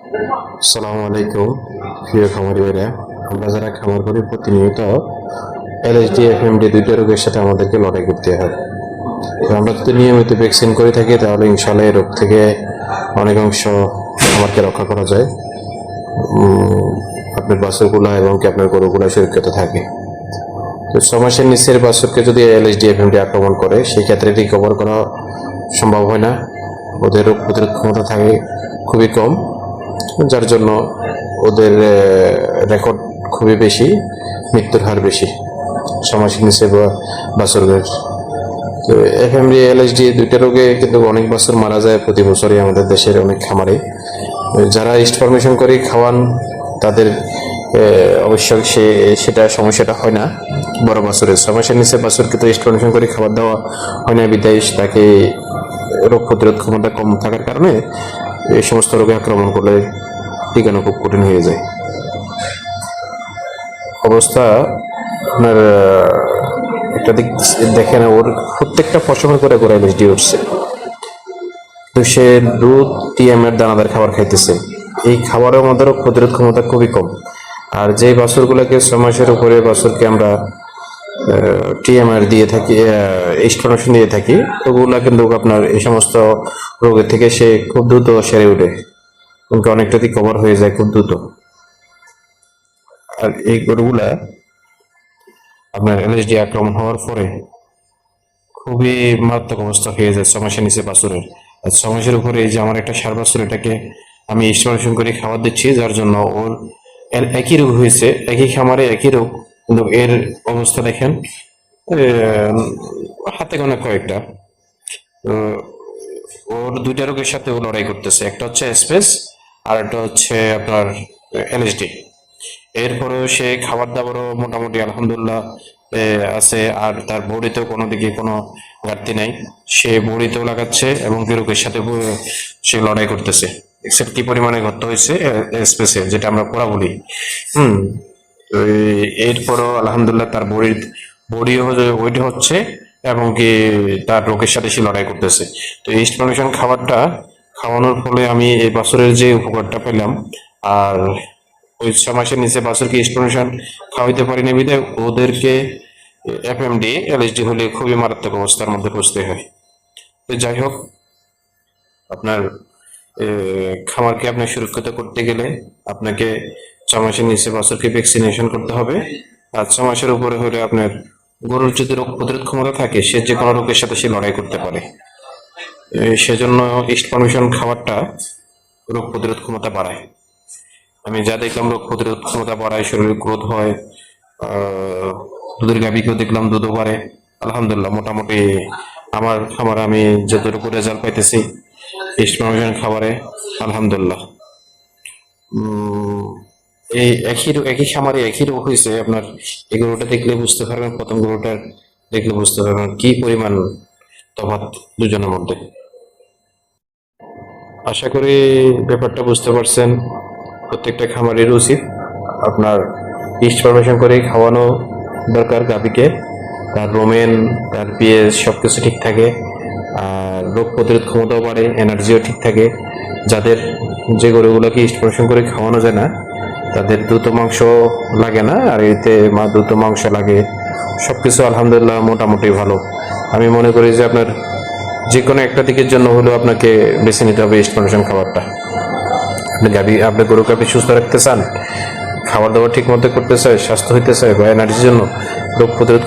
আসসালামু আলাইকুম প্রিয় খামারি ভাইরা। আমরা যারা খামার করি প্রতিনিয়ত এলএসডি এফএমডি দুইটা রোগের সাথে আমাদেরকে লড়াই করতে হয়। তো আমরা যদি নিয়মিত ভ্যাকসিন করে থাকি তাহলে ইনশাল্লাহ এই রোগ থেকে অনেক অংশ খামারকে রক্ষা করা যায়। আপনার বাছুরগুলা এবং কি আপনার গরুগুলা সুরক্ষিত থাকে। তো 6 মাসের নিচের বাছুরকে যদি এলএসডি এফএমডি আক্রমণ করে সেই ক্ষেত্রে রিকভার করা সম্ভব হয় না। ওদের রোগ প্রতিরোধ ক্ষমতা থাকে খুবই কম, যার জন্য ওদের রেকর্ড খুবই বেশি, মৃত্যুর হার বেশি 6 মাসের নিচে বাছুরদের। তো এফএমডি এলএসডি দুইটা রোগে কিন্তু অনেক বাছুর মারা যায় প্রতি বছরই আমাদের দেশের অনেক খামারে। যারা ইস্ট ফরমেশন করে খাওয়ান তাদের অবশ্য সেটা সমস্যাটা হয় না। বড় বাছুরের 6 মাসের নিচে বাছুরকে তো ইস্ট ফরমেশন করে খাবার দেওয়া হয় না, বিদায় তাকে রোগ প্রতিরোধ ক্ষমতা কম থাকার কারণে এই সমস্ত রোগে আক্রমণ করলে টিকানো খুব কঠিন হয়ে যায়। অবস্থা আপনার একটা দিক দেখেন, ওর প্রত্যেকটা পশমে করে করে এলএসডি উঠছে। তো সে দুধ টিএমের দানাদার খাবার খাইতেছে। এই খাবারের মধ্যে রোগ প্রতিরোধ ক্ষমতা খুবই কম। আর যে বাছুরগুলোকে 6 মাসের উপরে বাছুরকে আমরা টিএমআর দিয়ে থাকি, ইনস্টলেশন দিয়ে থাকি, ওগুলা কিন্তু আপনার এই সমস্ত রোগের থেকে সে খুব দ্রুত সেরে ওঠে, অনেকটা কভার হয়ে যায় খুব দ্রুত। আর এই গরুগুলা আপনার এলএসডি আক্রমণ হওয়ার পরে খুবই মারাত্মক অবস্থা হয়ে যায় 6 মাসের নিচে বাছুরের। আর 6 মাসের উপরে এই যে আমার একটা ষাঁড় বাছুর, এটাকে আমি ইনস্টলেশন করে খাবার দিচ্ছি, যার জন্য ওর একই রোগ হয়েছে, একই খামারে একই রোগ, কিন্তু এর অবস্থা দেখেন হাতে গোনা কয়েকটা। ওর দুইটা রোগের সাথে ও লড়াই করতেছে, একটা হচ্ছে স্পেস আর একটা হচ্ছে আপনার এলএসডি। এরপরেও সে খাবার দাবারও মোটামুটি আলহামদুলিল্লাহ আছে, আর তার বড়িতেও কোনো দিকে কোনো ঘাটতি নাই। সে বড়িতেও লাগাচ্ছে এবং রোগের সাথে সে লড়াই করতেছে। এক্সেপ্ট কি পরিমাণে ঘটতে হয়েছে স্পেসে, যেটা আমরা পোড়া বলি। তো এরপরও আলহামদুলিল্লাহ তার বডিও ওইটা হচ্ছে এবং কি তার রোগের সাথে সে লড়াই করতেছে। তো এই ইনফরমেশন খাবারটা খাওয়ানোর ফলে আমি এই বছরের যে উপকারটা পেলাম, আর ওই 6 মাসের নিচে বাছুরকে ইনফরমেশন খাওয়াইতে পারিনি বিধায় ওদেরকে এফএমডি এলএসডি হলে খুবই মারাত্মক অবস্থার মধ্যে পৌঁছতে হয়। তো যাই হোক, আপনার খামারকে আপনি সুরক্ষিত করতে গেলে আপনাকে 6 মাসের নিচে বাছুরকে ভ্যাকসিনেশন করতে হবে। আর 6 মাসের উপরে হলে আপনার গরুর যদি রোগ প্রতিরোধ ক্ষমতা থাকে, সে যে কোনো রোগের সাথে সে লড়াই করতে পারে। সেজন্য ইস্ট ফরমেশন খাবারটা রোগ প্রতিরোধ ক্ষমতা বাড়ায়। আমি যা দেখলাম রোগ প্রতিরোধ ক্ষমতা বাড়ায়, শরীরে গ্রোথ হয়। দুধের গাভীকেও দেখলাম দুধও বাড়ে। আলহামদুলিল্লাহ মোটামুটি আমার খামারে আমি যতটুকু রেজাল্ট পাইতেছি ইস্ট ফরমেশন খাবারে আলহামদুলিল্লাহ। এই একই খামারে একই রোগ হয়েছে আপনার। এই গরুটা দেখলে বুঝতে পারবেন, প্রথম গরুটার দেখলে বুঝতে পারবেন কি পরিমাণ তফাৎ দুজনের মধ্যে। আশা করি ব্যাপারটা বুঝতে পারছেন। প্রত্যেকটা খামারের উচিত আপনার ইস্ট ফরমেশন করে খাওয়ানো দরকার গাভীকে, তার রোমেন তার পিএস সবকিছু ঠিক থাকে, আর রোগ প্রতিরোধ ক্ষমতাও বাড়ে, এনার্জিও ঠিক থাকে। যাদের যে গরুগুলোকে ইস্ট ফরমেশন করে খাওয়ানো যায় না তাদের দ্রুত মাংস লাগে না, আর এতে দ্রুত মাংস লাগে। সবকিছু আলহামদুলিল্লাহ মোটামুটি ভালো। আমি মনে করি যে আপনার যে কোনো একটা দিকের জন্য হলেও আপনাকে বেছে নিতে হবে ইস্ট ফরমেশন খাবারটা। আপনি গরুকে আপনি সুস্থ রাখতে চান, খাবার দাবার ঠিক মতো করতে চায়, স্বাস্থ্য হইতে চায় বা এনার্জির জন্য রোগ প্রতিরোধ